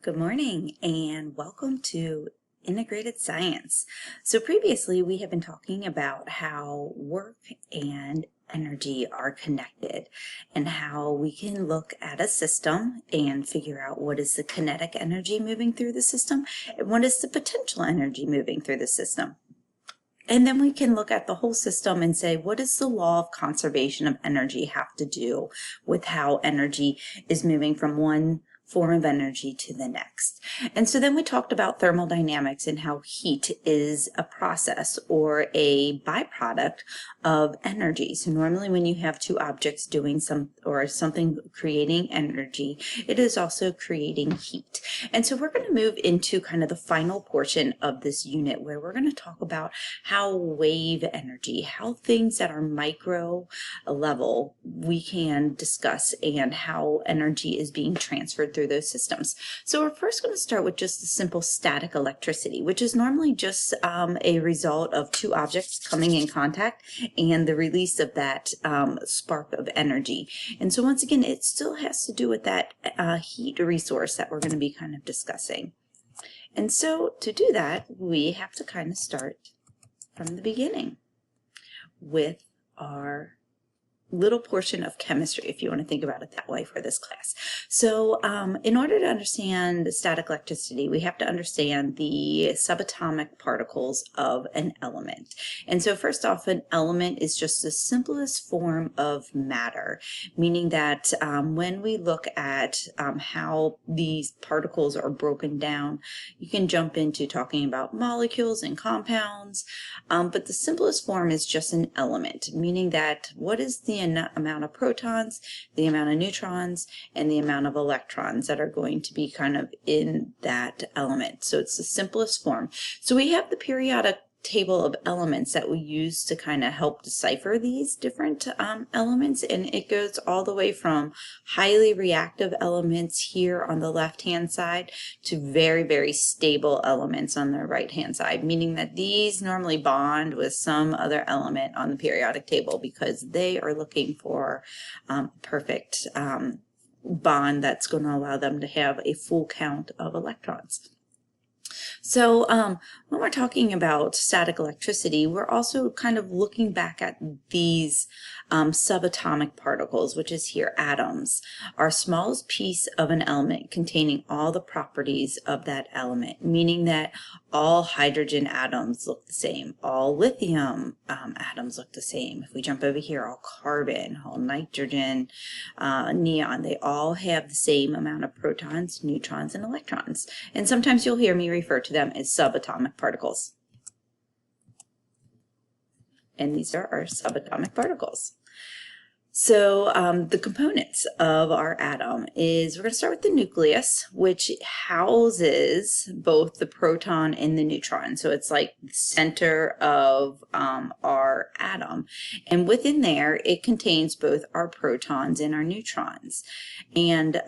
Good morning and welcome to Integrated Science. So previously we have been talking about how work and energy are connected and how we can look at a system and figure out what is the kinetic energy moving through the system and what is the potential energy moving through the system. And then we can look at the whole system and say, what does the law of conservation of energy have to do with how energy is moving from one form of energy to the next? And so then we talked about thermodynamics and how heat is a process or a byproduct of energy. So normally when you have two objects doing something creating energy, it is also creating heat. And so we're going to move into kind of the final portion of this unit where we're going to talk about how wave energy, how things that are micro level we can discuss, and how energy is being transferred through those systems. So we're first going to start with just the simple static electricity, which is normally just a result of two objects coming in contact and the release of that spark of energy. And so once again, it still has to do with that heat resource that we're going to be kind of discussing. And so to do that, we have to kind of start from the beginning with our little portion of chemistry, if you want to think about it that way for this class. So in order to understand static electricity, we have to understand the subatomic particles of an element. And so first off, an element is just the simplest form of matter, meaning that when we look at how these particles are broken down, you can jump into talking about molecules and compounds, but the simplest form is just an element, meaning that what is the amount of protons, the amount of neutrons, and the amount of electrons that are going to be kind of in that element. So it's the simplest form. So we have the periodic table of elements that we use to kind of help decipher these different elements, and it goes all the way from highly reactive elements here on the left hand side to very, very stable elements on the right hand side, meaning that these normally bond with some other element on the periodic table because they are looking for perfect bond that's going to allow them to have a full count of electrons. So when we're talking about static electricity, we're also kind of looking back at these subatomic particles, which is here atoms, our smallest piece of an element containing all the properties of that element, meaning that all hydrogen atoms look the same, all lithium atoms look the same. If we jump over here, all carbon, all nitrogen, neon, they all have the same amount of protons, neutrons, and electrons. And sometimes you'll hear me refer to them as subatomic particles. And these are our subatomic particles. So the components of our atom is, we're going to start with the nucleus, which houses both the proton and the neutron. So it's like the center of our atom. And within there, it contains both our protons and our neutrons. And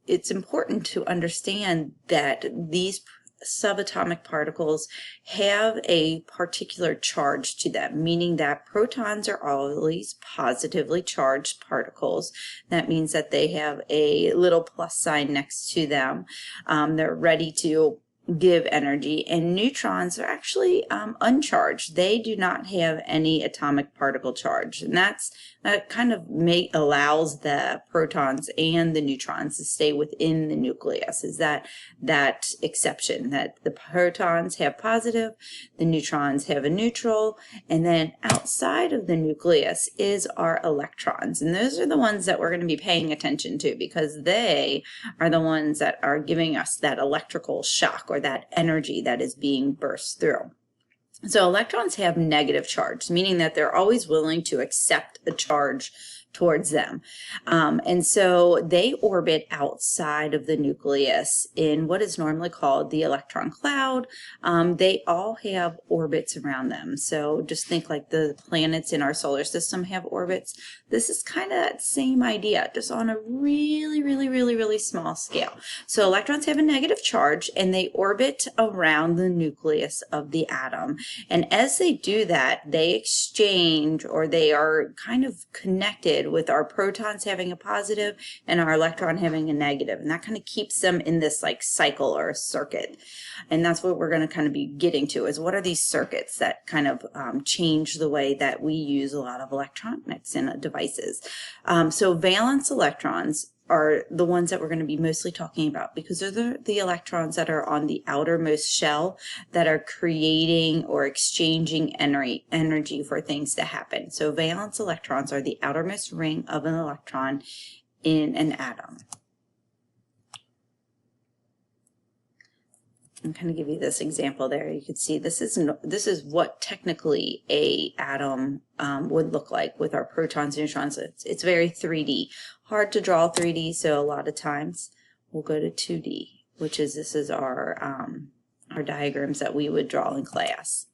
it's important to understand that these subatomic particles have a particular charge to them, meaning that protons are always positively charged particles. That means that they have a little plus sign next to them. They're ready to give energy, and neutrons are actually uncharged. They do not have any atomic particle charge, and that kind of allows the protons and the neutrons to stay within the nucleus. Is that exception that the protons have positive, the neutrons have a neutral, and then outside of the nucleus is our electrons, and those are the ones that we're going to be paying attention to because they are the ones that are giving us that electrical shock or that energy that is being burst through. So electrons have negative charge, meaning that they're always willing to accept a charge towards them. And so they orbit outside of the nucleus in what is normally called the electron cloud. They all have orbits around them. So just think like the planets in our solar system have orbits. This is kind of that same idea, just on a really, really, really, really small scale. So electrons have a negative charge and they orbit around the nucleus of the atom. And as they do that, they exchange, or they are kind of connected connected with our protons having a positive and our electron having a negative, and that kind of keeps them in this like cycle or circuit. And that's what we're going to kind of be getting to, is what are these circuits that kind of change the way that we use a lot of electronics in devices. So valence electrons are the ones that we're going to be mostly talking about, because they're the electrons that are on the outermost shell that are creating or exchanging energy for things to happen. So valence electrons are the outermost ring of an electron in an atom. I'm going to give you this example there. You can see this is what technically a atom would look like with our protons and neutrons. It's very 3D. Hard to draw 3D, so a lot of times we'll go to 2D, which is this is our diagrams that we would draw in class.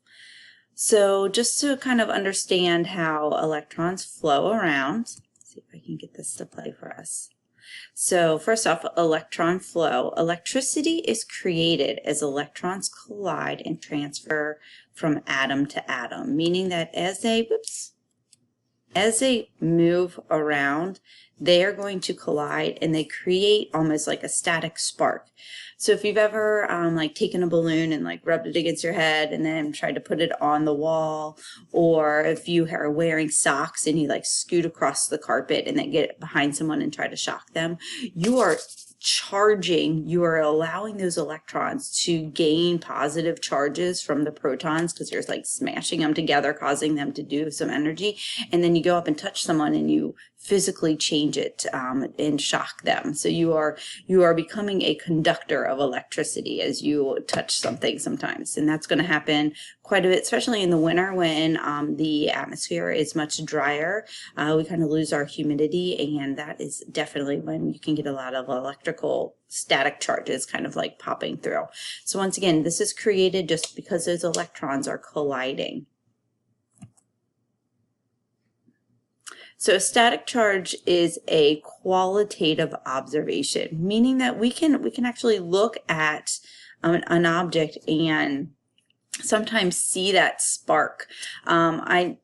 So just to kind of understand how electrons flow around, let's see if I can get this to play for us. So first off, electron flow. Electricity is created as electrons collide and transfer from atom to atom, meaning that as they move around, they are going to collide and they create almost like a static spark. So if you've ever like taken a balloon and like rubbed it against your head and then tried to put it on the wall, or if you are wearing socks and you like scoot across the carpet and then get behind someone and try to shock them, you are charging, you are allowing those electrons to gain positive charges from the protons, because you're like smashing them together, causing them to do some energy, and then you go up and touch someone and you physically change it and shock them. So you are becoming a conductor of electricity as you touch something sometimes, and that's going to happen quite a bit, especially in the winter when the atmosphere is much drier. We kind of lose our humidity, and that is definitely when you can get a lot of electrical static charges kind of like popping through. So once again, this is created just because those electrons are colliding. So a static charge is a qualitative observation, meaning that we can actually look at an object and sometimes see that spark. I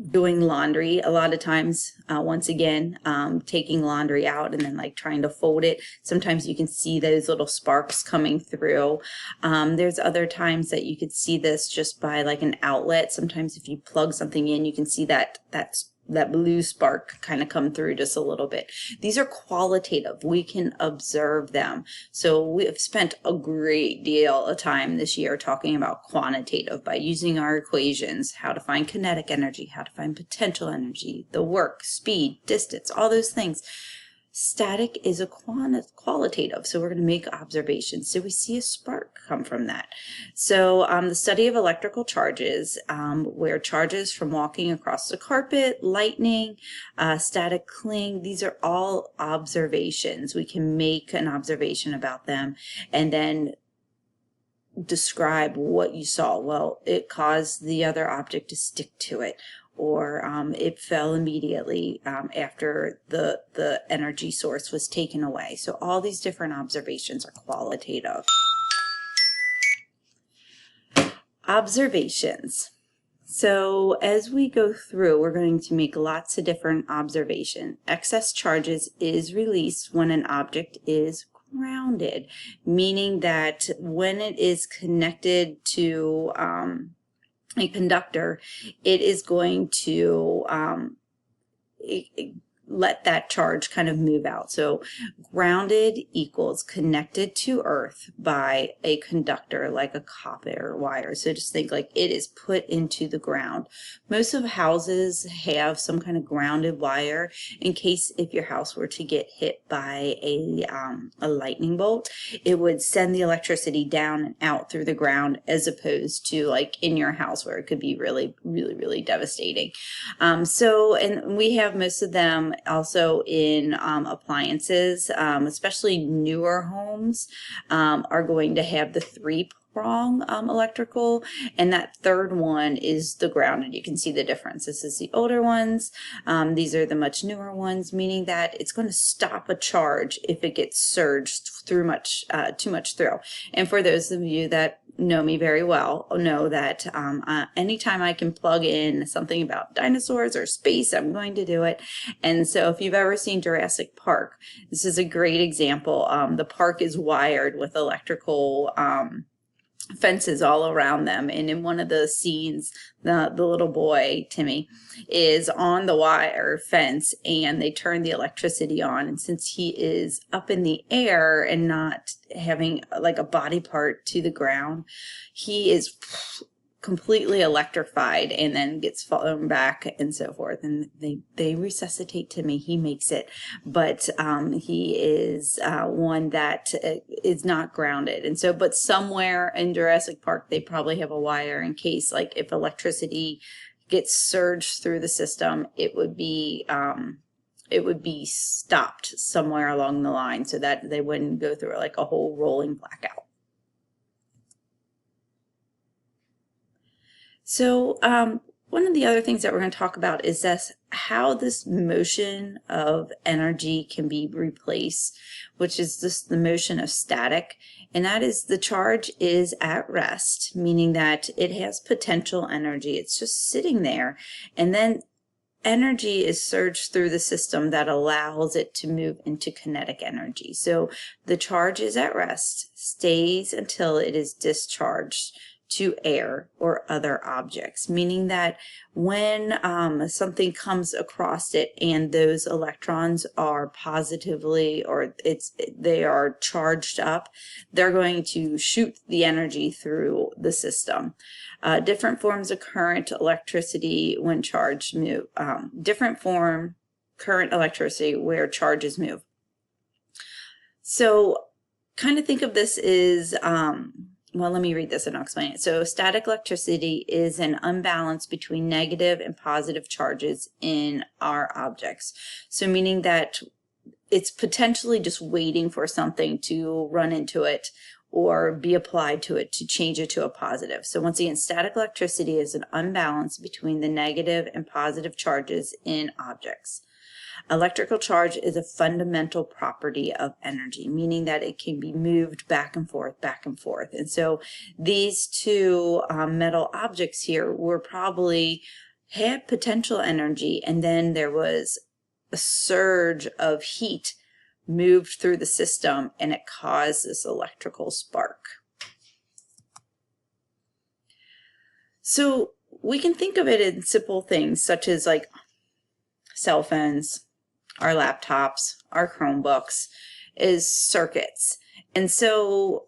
doing laundry a lot of times, once again, taking laundry out and then like trying to fold it, sometimes you can see those little sparks coming through. There's other times that you could see this just by like an outlet. Sometimes if you plug something in, you can see that blue spark kind of come through just a little bit. These are qualitative. We can observe them. So we have spent a great deal of time this year talking about quantitative by using our equations, how to find kinetic energy, how to find potential energy, the work, speed, distance, all those things. Static is a qualitative, so we're going to make observations. So we see a spark come from that. So the study of electrical charges, where charges from walking across the carpet, lightning, static cling, these are all observations. We can make an observation about them and then describe what you saw. Well, it caused the other object to stick to it, or it fell immediately after the energy source was taken away. So all these different observations are qualitative. Observations. So as we go through, we're going to make lots of different observations. Excess charges is released when an object is grounded, meaning that when it is connected to a conductor, it is going to let that charge kind of move out. So grounded equals connected to earth by a conductor like a copper wire. So just think like it is put into the ground. Most of houses have some kind of grounded wire in case if your house were to get hit by a lightning bolt, it would send the electricity down and out through the ground, as opposed to like in your house where it could be really, really, really devastating. And we have most of them also in appliances, especially newer homes are going to have the three-prong electrical, and that third one is the grounded. You can see the difference. This is the older ones. These are the much newer ones, meaning that it's going to stop a charge if it gets surged too much through. And for those of you that know me very well know that anytime I can plug in something about dinosaurs or space, I'm going to do it. And so if you've ever seen Jurassic Park, this is a great example. The park is wired with electrical fences all around them, and in one of the scenes the little boy Timmy is on the wire fence and they turn the electricity on, and since he is up in the air and not having like a body part to the ground, he is completely electrified and then gets fallen back and so forth, and they resuscitate Timmy. He makes it, but he is one that is not grounded. And so, but somewhere in Jurassic Park they probably have a wire in case, like, if electricity gets surged through the system, it would be stopped somewhere along the line so that they wouldn't go through like a whole rolling blackout. So one of the other things that we're going to talk about is how this motion of energy can be replaced, which is just the motion of static. And that is, the charge is at rest, meaning that it has potential energy. It's just sitting there. And then energy is surged through the system that allows it to move into kinetic energy. So the charge is at rest, stays until it is discharged to air or other objects, meaning that when something comes across it and those electrons are positively, or they are charged up, they're going to shoot the energy through the system. Different forms of current, electricity when charged move. Different form current, electricity where charges move. So kind of think of this as well, let me read this and I'll explain it. So static electricity is an unbalance between negative and positive charges in our objects. So meaning that it's potentially just waiting for something to run into it or be applied to it to change it to a positive. So once again, static electricity is an unbalance between the negative and positive charges in objects. Electrical charge is a fundamental property of energy, meaning that it can be moved back and forth, back and forth. And so these two metal objects here were probably had potential energy, and then there was a surge of heat moved through the system and it caused this electrical spark. So we can think of it in simple things such as like cell phones, our laptops, our Chromebooks, is circuits. And so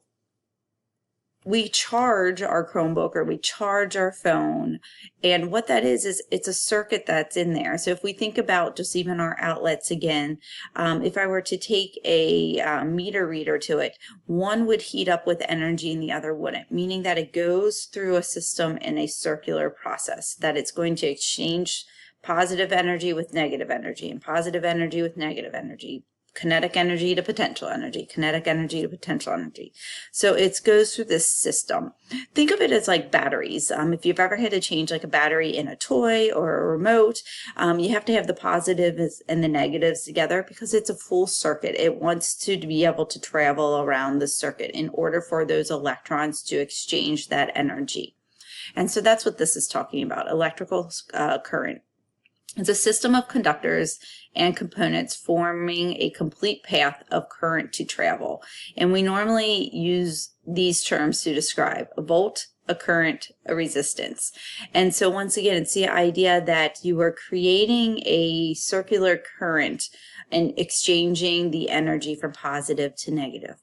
we charge our Chromebook or we charge our phone, and what that is it's a circuit that's in there. So if we think about just even our outlets again, if I were to take a meter reader to it, one would heat up with energy and the other wouldn't, meaning that it goes through a system in a circular process, that it's going to exchange positive energy with negative energy, and positive energy with negative energy, kinetic energy to potential energy, kinetic energy to potential energy. So it goes through this system. Think of it as like batteries. If you've ever had to change like a battery in a toy or a remote, you have to have the positives and the negatives together because it's a full circuit. It wants to be able to travel around the circuit in order for those electrons to exchange that energy. And so that's what this is talking about, electrical current. It's a system of conductors and components forming a complete path of current to travel. And we normally use these terms to describe a volt, a current, a resistance. And so once again, it's the idea that you are creating a circular current and exchanging the energy from positive to negative,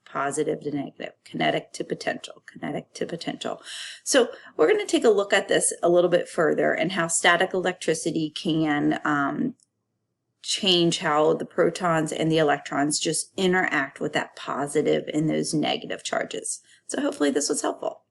kinetic to potential, kinetic to potential. So we're going to take a look at this a little bit further and how static electricity can change how the protons and the electrons just interact with that positive and those negative charges. So hopefully this was helpful.